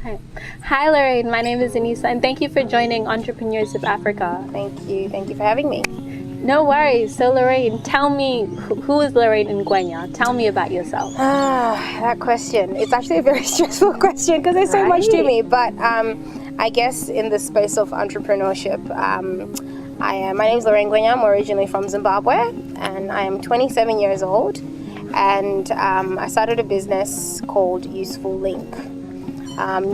Hi. Hi, Lorraine. My name is Anissa, and thank you for joining Entrepreneurs of Africa. Thank you. Thank you for having me. No worries. So, Lorraine, tell me, who is Lorraine Ngwenya? Tell me about yourself. That question. It's actually a very stressful question because there's so much to me. But I guess in the space of entrepreneurship, my name is Lorraine Ngwenya. I'm originally from Zimbabwe, and I am 27 years old. And I started a business called Useful Link.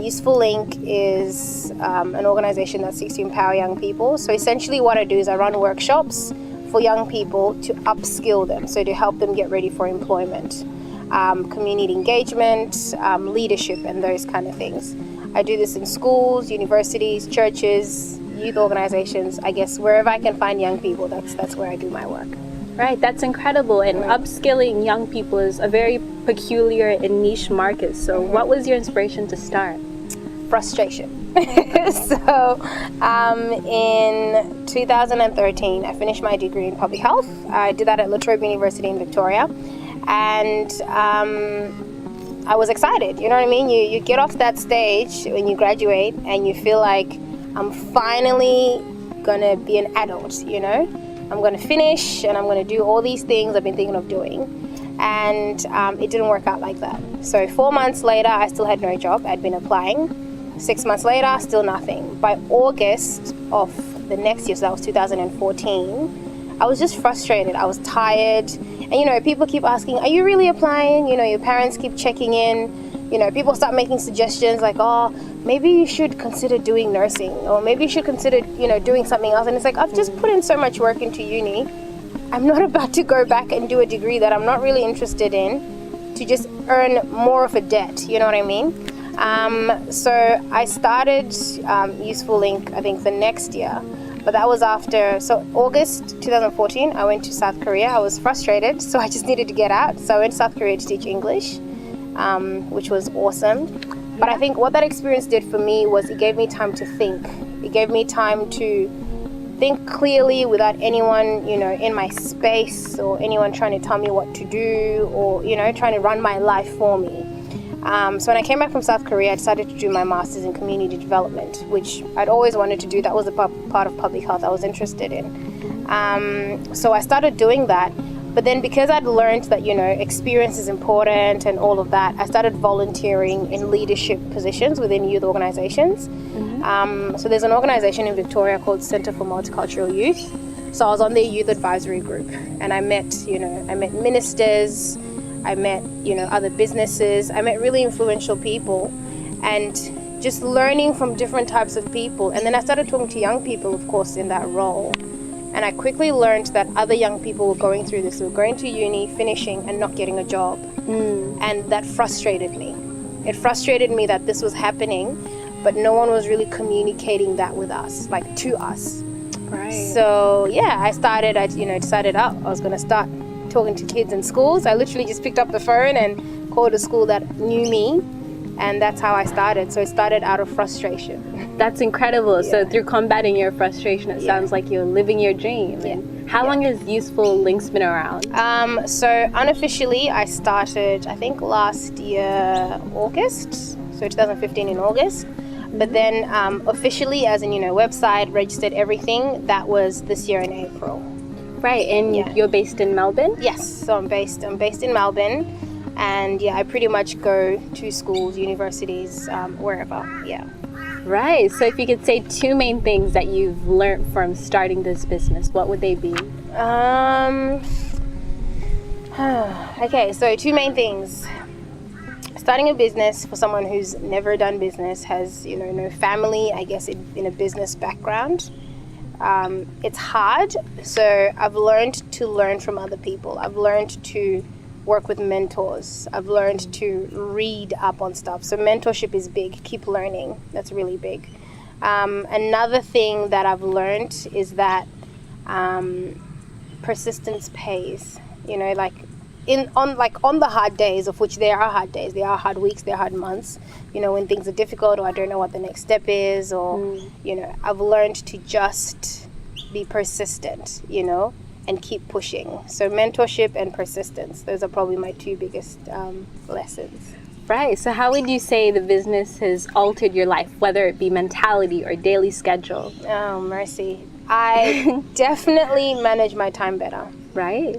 Useful Link is an organization that seeks to empower young people. So essentially what I do is I run workshops for young people to upskill them, so to help them get ready for employment, community engagement, leadership, and those kind of things. I do this in schools, universities, churches, youth organizations. I guess wherever I can find young people, that's where I do my work. Right, that's incredible. And upskilling young people is a very peculiar and niche market. So what was your inspiration to start? Frustration. So in 2013, I finished my degree in public health. I did that at La Trobe University in Victoria. And I was excited, you know what I mean? You get off that stage when you graduate and you feel like I'm finally gonna be an adult, you know? I'm going to finish and I'm going to do all these things I've been thinking of doing. And it didn't work out like that. So 4 months later, I still had no job. I'd been applying. 6 months later, still nothing. By August of the next year, so that was 2014, I was just frustrated. I was tired. And, you know, people keep asking, are you really applying? You know, your parents keep checking in. You know, people start making suggestions like, oh, maybe you should consider doing nursing, or maybe you should consider, you know, doing something else. And it's like, I've just put in so much work into uni. I'm not about to go back and do a degree that I'm not really interested in to just earn more of a debt. You know what I mean? So I started Useful Link, I think, the next year. But that was after, so August 2014, I went to South Korea. I was frustrated, so I just needed to get out. So I went to South Korea to teach English. Which was awesome. But I think what that experience did for me was it gave me time to think. It gave me time to think clearly without anyone, you know, in my space or anyone trying to tell me what to do or, you know, trying to run my life for me. So when I came back from South Korea, I decided to do my master's in community development, which I'd always wanted to do. That was a part of public health I was interested in. So I started doing that. But then because I'd learned that, you know, experience is important and all of that, I started volunteering in leadership positions within youth organizations. So there's an organization in Victoria called Center for Multicultural Youth. So I was on their youth advisory group and I met ministers, I met, you know, other businesses, I met really influential people and just learning from different types of people. And then I started talking to young people, of course, in that role. And I quickly learned that other young people were going through this. They were going to uni, finishing, and not getting a job. And that frustrated me. It frustrated me that this was happening, but no one was really communicating that with us, like to us. Right. So, yeah, I decided I was going to start talking to kids in schools. I literally just picked up the phone and called a school that knew me. And that's how I started. So it started out of frustration. That's incredible. Yeah. So through combating your frustration, it sounds like you're living your dream. Yeah. And how long has Useful Links been around? So unofficially, I started, I think last year, August. So 2015 in August. But then officially, as in, you know, website, registered everything, that was this year in April. Right. And you're based in Melbourne? Yes. So I'm based in Melbourne. And yeah, I pretty much go to schools, universities, wherever, yeah. Right, so if you could say two main things that you've learned from starting this business, what would they be? Okay, so two main things. Starting a business for someone who's never done business, has, you know, no family, I guess, in a business background. It's hard, so I've learned to learn from other people. I've learned to work with mentors. I've learned to read up on stuff. So mentorship is big. Keep learning. That's really big. Another thing that I've learned is that persistence pays. You know, like on the hard days, of which there are hard days, there are hard weeks, there are hard months. You know, when things are difficult or I don't know what the next step is, or you know, I've learned to just be persistent. You know, and keep pushing. So mentorship and persistence, those are probably my two biggest lessons. Right. So how would you say the business has altered your life, whether it be mentality or daily schedule? Oh, mercy. I definitely manage my time better. Right.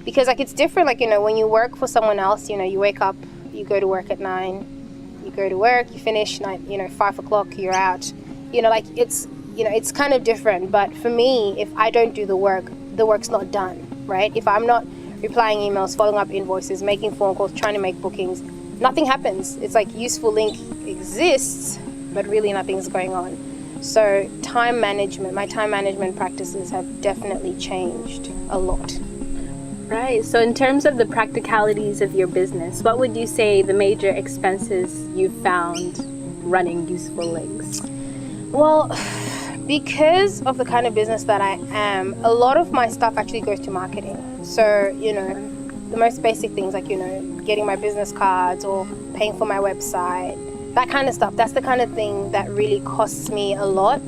Because like it's different. Like, you know, when you work for someone else, you know, you wake up, you go to work at 9, you go to work, you finish 9, you know, 5 o'clock, you're out. You know, like it's, you know, it's kind of different. But for me, if I don't do the work's not done, right? If I'm not replying emails, following up invoices, making phone calls, trying to make bookings, nothing happens. It's like Useful Link exists, but really nothing's going on. So time management, my time management practices have definitely changed a lot. Right. So in terms of the practicalities of your business, what would you say the major expenses you found running Useful Links? Well, because of the kind of business that I am, a lot of my stuff actually goes to marketing. So, you know, the most basic things like, you know, getting my business cards or paying for my website, that kind of stuff. That's the kind of thing that really costs me a lot.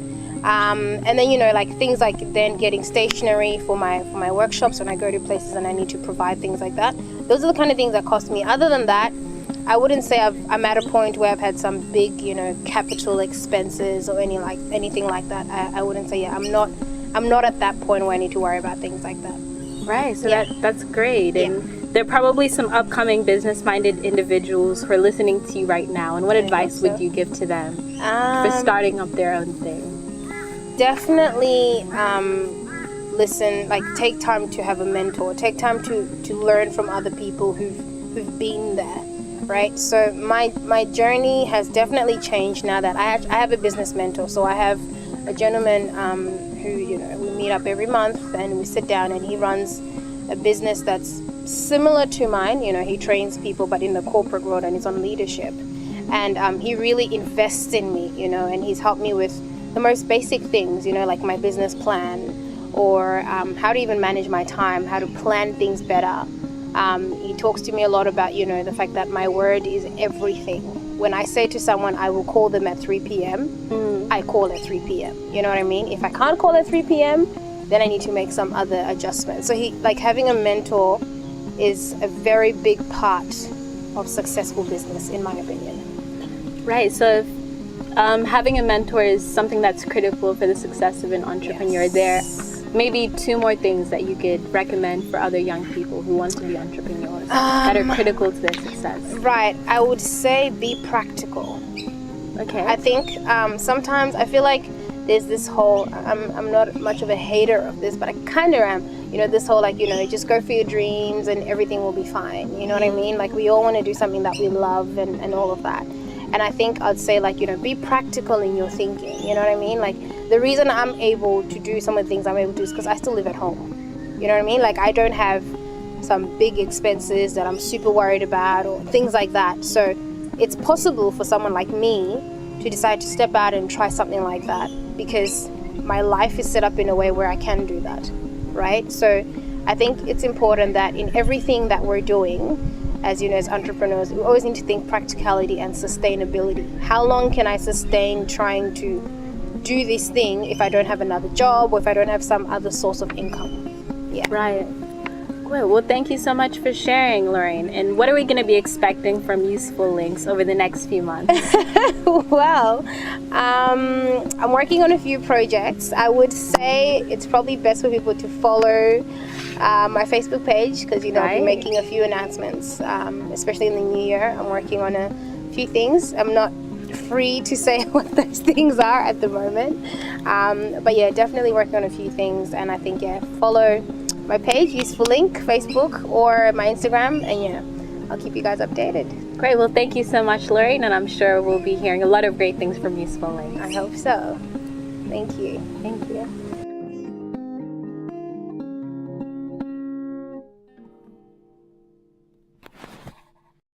And then, you know, like things like then getting stationery for my workshops when I go to places and I need to provide things like that. Those are the kind of things that cost me. Other than that, I wouldn't say I'm at a point where I've had some big, you know, capital expenses or anything like that. I wouldn't say, I'm not at that point where I need to worry about things like that. Right. So that's great. And there are probably some upcoming business-minded individuals who are listening to you right now. And what advice would you give to them for starting up their own thing? Definitely listen, like take time to have a mentor. Take time to learn from other people who've been there. Right, so my journey has definitely changed now that I have a business mentor. So I have a gentleman who, you know, we meet up every month and we sit down, and he runs a business that's similar to mine. You know, he trains people but in the corporate world, and he's on leadership, and he really invests in me, you know, and he's helped me with the most basic things, you know, like my business plan or how to even manage my time, how to plan things better. He talks to me a lot about, you know, the fact that my word is everything. When I say to someone I will call them at 3 p.m., I call at 3 p.m. You know what I mean? If I can't call at 3 p.m., then I need to make some other adjustments. So having a mentor is a very big part of successful business, in my opinion. Right. So if, having a mentor is something that's critical for the success of an entrepreneur. Yes. There maybe 2 more things that you could recommend for other young people who want to be entrepreneurs that are critical to their success. Right. I would say be practical. Okay. I think sometimes I feel like there's this whole, I'm not much of a hater of this, but I kind of am, you know, this whole like, you know, just go for your dreams and everything will be fine. You know what I mean? Like we all want to do something that we love and all of that. And I think I'd say like, you know, be practical in your thinking. You know what I mean? Like the reason I'm able to do some of the things I'm able to do is because I still live at home. You know what I mean? Like I don't have some big expenses that I'm super worried about or things like that. So it's possible for someone like me to decide to step out and try something like that because my life is set up in a way where I can do that, right? So I think it's important that in everything that we're doing, as you know, as entrepreneurs, we always need to think practicality and sustainability. How long can I sustain trying to do this thing if I don't have another job or if I don't have some other source of income? Yeah. Right. Cool. Well, thank you so much for sharing, Lorraine. And what are we going to be expecting from Useful Links over the next few months? Well, I'm working on a few projects. I would say it's probably best for people to follow my Facebook page because, you know, I'll be making a few announcements, especially in the new year. I'm working on a few things. I'm not free to say what those things are at the moment. But yeah, definitely working on a few things. And I think, follow my page, Useful Link, Facebook, or my Instagram, and I'll keep you guys updated. Great. Well, thank you so much, Lorraine, and I'm sure we'll be hearing a lot of great things from Useful Link. I hope so. Thank you. Thank you.